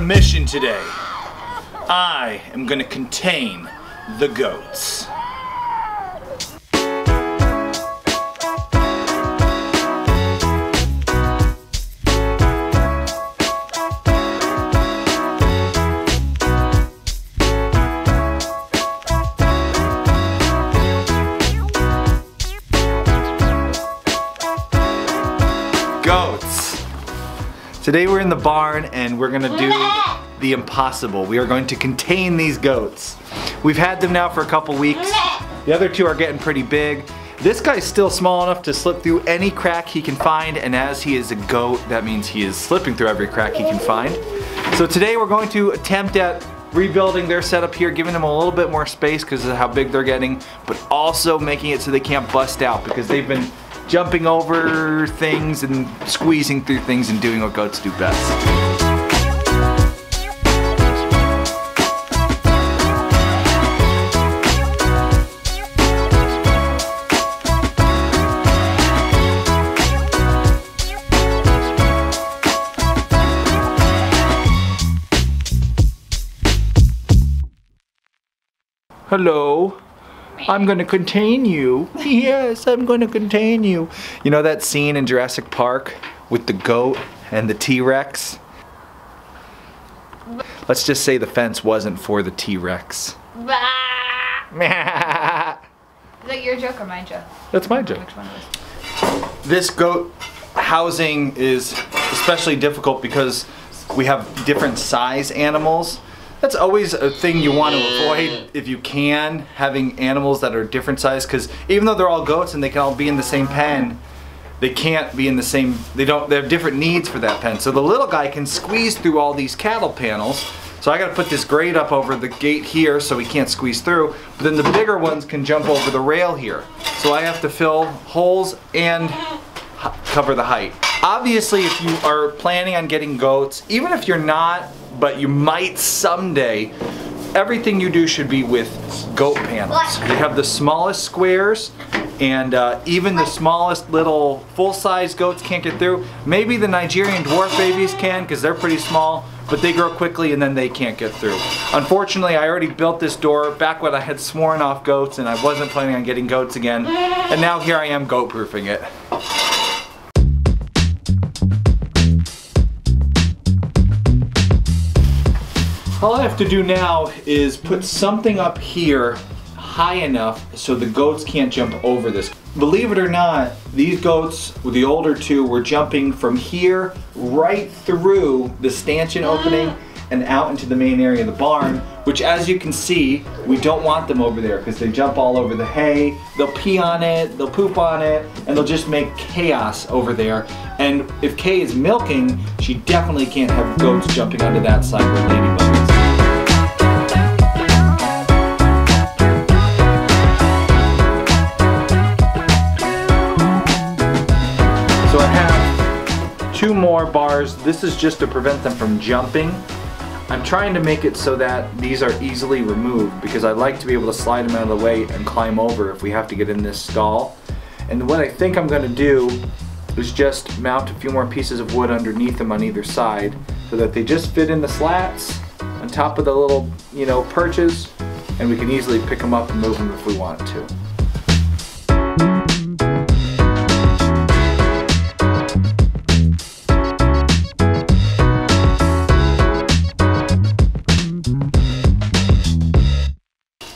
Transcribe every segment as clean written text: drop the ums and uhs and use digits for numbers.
mission today. I am gonna contain the goats. Goats. Today we're in the barn and we're gonna do the impossible. We are going to contain these goats. We've had them now for a couple weeks. The other two are getting pretty big. This guy's still small enough to slip through any crack he can find, and as he is a goat, that means he is slipping through every crack he can find. So today we're going to attempt at rebuilding their setup here, giving them a little bit more space because of how big they're getting, but also making it so they can't bust out because they've been jumping over things and squeezing through things and doing what goats do best. Hello. I'm gonna contain you. Yes, I'm gonna contain you. You know that scene in Jurassic Park with the goat and the T-Rex? Let's just say the fence wasn't for the T-Rex. Is that your joke or my joke? That's my joke. Which one was? This goat housing is especially difficult because we have different size animals. That's always a thing you want to avoid if you can, having animals that are different size, because even though they're all goats and they can all be in the same pen, they can't be in the same, they have different needs for that pen. So the little guy can squeeze through all these cattle panels. So I gotta put this grate up over the gate here so he can't squeeze through, but then the bigger ones can jump over the rail here. So I have to fill holes and cover the height. Obviously, if you are planning on getting goats, even if you're not, but you might someday, everything you do should be with goat panels. They have the smallest squares, and even the smallest little full-size goats can't get through. Maybe the Nigerian dwarf babies can, because they're pretty small, but they grow quickly and then they can't get through. Unfortunately, I already built this door back when I had sworn off goats and I wasn't planning on getting goats again, and now here I am goat-proofing it. All I have to do now is put something up here high enough so the goats can't jump over this. Believe it or not, these goats, with the older two, were jumping from here right through the stanchion opening and out into the main area of the barn, which, as you can see, we don't want them over there because they jump all over the hay, they'll pee on it, they'll poop on it, and they'll just make chaos over there. And if Kay is milking, she definitely can't have goats jumping onto that side where Ladybug is. So I have 2 more bars. This is just to prevent them from jumping. I'm trying to make it so that these are easily removed because I like to be able to slide them out of the way and climb over if we have to get in this stall. And what I think I'm going to do is just mount a few more pieces of wood underneath them on either side so that they just fit in the slats on top of the little, perches, and we can easily pick them up and move them if we want to.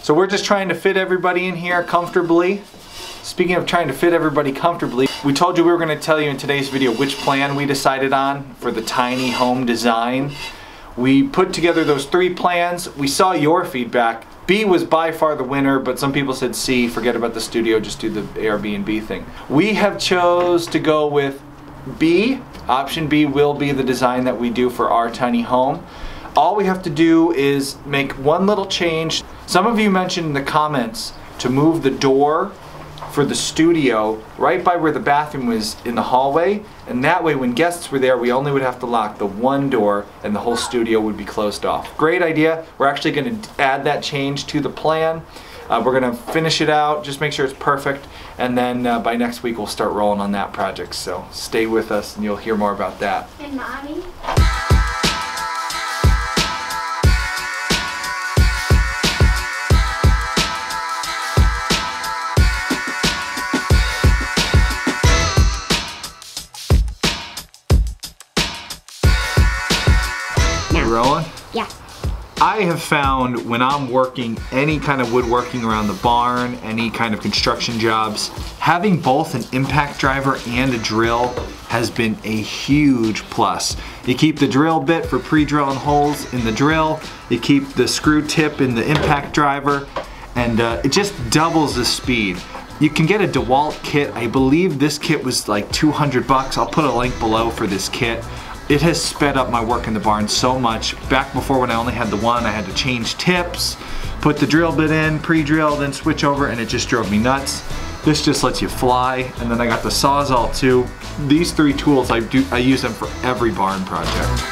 So we're just trying to fit everybody in here comfortably. Speaking of trying to fit everybody comfortably, we told you we were going to tell you in today's video which plan we decided on for the tiny home design. We put together those 3 plans. We saw your feedback. B was by far the winner, but some people said C, forget about the studio, just do the Airbnb thing. We have chose to go with B. Option B will be the design that we do for our tiny home. All we have to do is make one little change. Some of you mentioned in the comments to move the door for the studio right by where the bathroom was in the hallway, and that way when guests were there we only would have to lock the one door and the whole studio would be closed off. Great idea. We're actually going to add that change to the plan. We're going to finish it out, just make sure it's perfect, and then by next week we'll start rolling on that project. So stay with us and you'll hear more about that. And Mommy? You rolling? Yeah. I have found when I'm working any kind of woodworking around the barn, any kind of construction jobs, having both an impact driver and a drill has been a huge plus. You keep the drill bit for pre-drilling holes in the drill, you keep the screw tip in the impact driver, and it just doubles the speed. You can get a Dewalt kit. I believe this kit was like 200 bucks. I'll put a link below for this kit. It has sped up my work in the barn so much. Back before when I only had the one, I had to change tips, put the drill bit in, pre-drill, then switch over, and it just drove me nuts. This just lets you fly, and then I got the Sawzall too. These three tools, I use them for every barn project.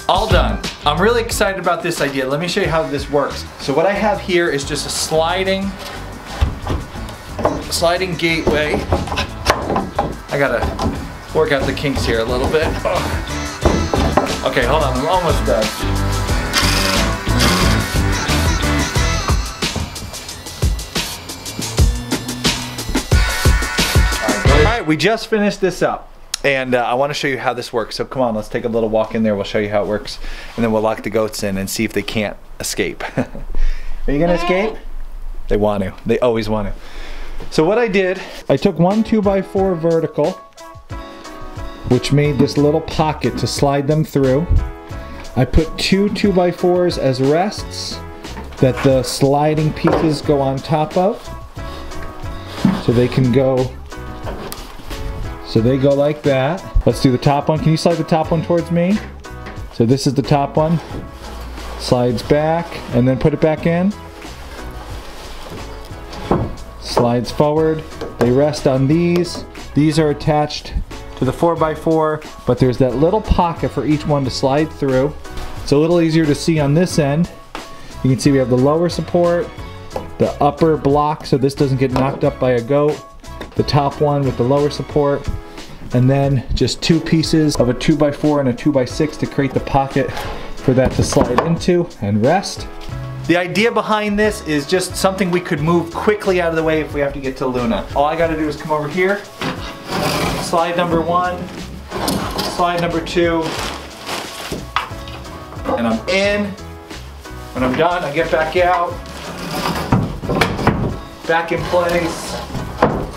All done. I'm really excited about this idea. Let me show you how this works. So what I have here is just a sliding gateway. I gotta work out the kinks here a little bit. Oh. Okay, hold on, I'm almost done. All right, we just finished this up. And I want to show you how this works. So come on, let's take a little walk in there. We'll show you how it works. And then we'll lock the goats in and see if they can't escape. Are you going to escape? They want to. They always want to. So what I did, I took one 2x4 vertical, which made this little pocket to slide them through. I put two 2x4s as rests that the sliding pieces go on top of. So they can go. So they go like that. Let's do the top one. Can you slide the top one towards me? So this is the top one. Slides back and then put it back in. Slides forward. They rest on these. These are attached to the 4x4, but there's that little pocket for each one to slide through. It's a little easier to see on this end. You can see we have the lower support, the upper block so this doesn't get knocked up by a goat, the top one with the lower support, and then just two pieces of a 2x4 and a 2x6 to create the pocket for that to slide into and rest. The idea behind this is just something we could move quickly out of the way if we have to get to Luna. All I gotta do is come over here, slide number one, slide number two, and I'm in. When I'm done, I get back out, back in place,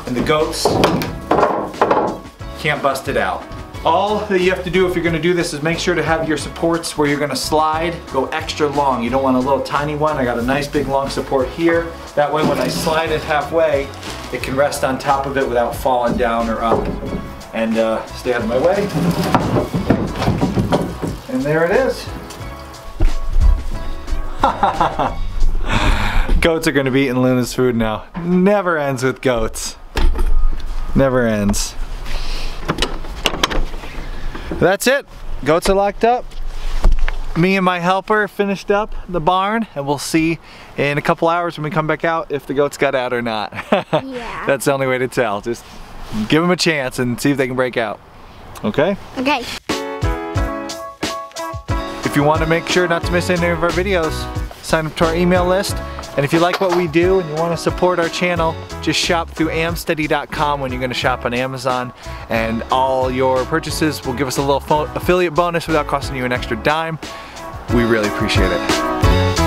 and the goats can't bust it out. All that you have to do if you're gonna do this is make sure to have your supports where you're gonna slide go extra long. You don't want a little tiny one. I got a nice big long support here. That way when I slide it halfway, it can rest on top of it without falling down or up. And stay out of my way. And there it is. Goats are gonna be eating Luna's food now. Never ends with goats. Never ends. That's it. Goats are locked up. Me and my helper finished up the barn, and we'll see in a couple hours when we come back out if the goats got out or not. Yeah. That's the only way to tell. Just give them a chance and see if they can break out. Okay? Okay. If you want to make sure not to miss any of our videos, sign up to our email list. And if you like what we do and you want to support our channel, just shop through homesteady.com when you're going to shop on Amazon. And all your purchases will give us a little affiliate bonus without costing you an extra dime. We really appreciate it.